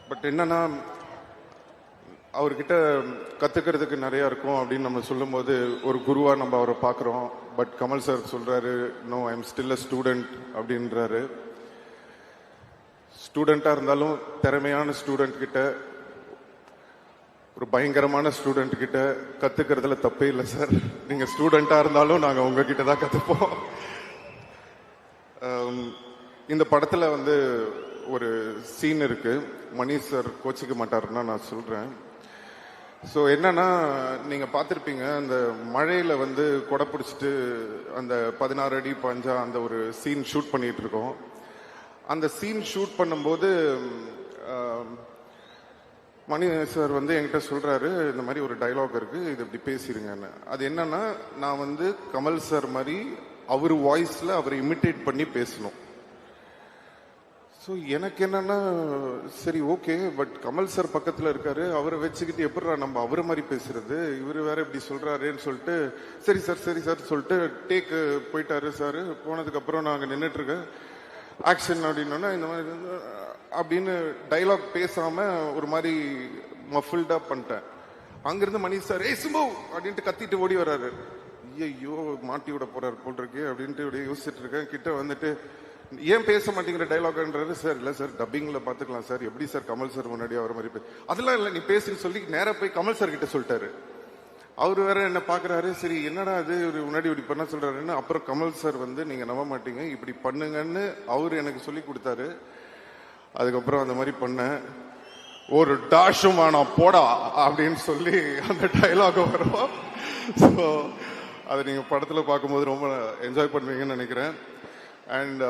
But என்னன்னா அவர்கிட்ட கத்துக்கிறதுக்கு நிறைய இருக்கும் அப்படின்னு நம்ம சொல்லும்போது ஒரு குருவா நம்ம அவரை பார்க்குறோம். பட் கமல் சார் சொல்றாரு, no I am still a student அப்படின்றாரு. ஸ்டூடெண்டா இருந்தாலும் திறமையான ஸ்டூடெண்ட் கிட்ட, ஒரு பயங்கரமான ஸ்டூடெண்ட் கிட்ட கத்துக்கிறதுல தப்பே இல்லை சார். நீங்க ஸ்டூடெண்டா இருந்தாலும் நாங்க உங்ககிட்ட தான் கத்துப்போம். இந்த படத்துல வந்து ஒரு சீன் இருக்கு. மணி சார் கோச்சிக்க மாட்டாருன்னா நான் சொல்றேன். ஸோ என்னன்னா, நீங்க பார்த்துருப்பீங்க அந்த மழையில வந்து கொடை பிடிச்சிட்டு அந்த 16 அடி பஞ்சா அந்த ஒரு சீன் ஷூட் பண்ணிட்டு இருக்கோம். அந்த சீன் ஷூட் பண்ணும்போது மணி சார் வந்து என்கிட்ட சொல்றாரு, இந்த மாதிரி ஒரு டைலாக் இருக்கு, இது இப்படி பேசிருங்கன்னு. அது என்னன்னா, நான் வந்து கமல் சார் மாதிரி அவர் வாய்ஸ்ல அவரை இமிட்டேட் பண்ணி பேசணும். ஸோ எனக்கு என்னன்னா, சரி ஓகே, பட் கமல் சார் பக்கத்தில் இருக்காரு, அவரை வச்சுக்கிட்டு எப்படிடா நம்ம அவரை மாதிரி பேசுறது, இவர் வேற இப்படி சொல்றாருன்னு சொல்லிட்டு சரி சார் சொல்லிட்டு டேக்கு போயிட்டாரு சார். போனதுக்கு அப்புறம் நாங்கள் நின்றுட்டு இருக்க ஆக்ஷன் அப்படின்னா இந்த மாதிரி அப்படின்னு டைலாக் பேசாம ஒரு மாதிரி மஃபில்டா பண்ணிட்டேன். அங்கிருந்து மணி சார் ஏய் சும்பு அப்படின்ட்டு கத்திட்டு ஓடி வர்றாரு. ஐயோ மாட்டி விட போறாரு போல் இருக்கு அப்படின்ட்டு அப்படியே யோசிச்சுட்டு இருக்கேன். கிட்ட வந்துட்டு ஏன் பேச மாட்டேங்கிற டைலாக்ன்றாரு. சார் இல்லை சார் டப்பிங்ல பாத்துக்கலாம் சார், எப்படி சார் கமல் சார் முன்னாடி அவர் மாதிரி அதெல்லாம் இல்லை, நீ பேசுன்னு சொல்லி நேரா போய் கமல் சார் கிட்ட சொல்லிட்டாரு. அவரு வேற என்ன பாக்குறாரு, சரி என்னடா அது முன்னாடி இப்படி பண்ண சொல்றாருன்னு. அப்புறம் கமல் சார் வந்து நீங்க நம்ப மாட்டீங்க, இப்படி பண்ணுங்கன்னு அவரு எனக்கு சொல்லி கொடுத்தாரு. அதுக்கப்புறம் அந்த மாதிரி பண்ணேன். ஒரு டாஷும் வேணாம் போடா அப்படின்னு சொல்லி அந்த டைலாக் வரும். ஸோ அதை நீங்க படத்துல பார்க்கும்போது ரொம்ப என்ஜாய் பண்ணுவீங்கன்னு நினைக்கிறேன். அண்ட்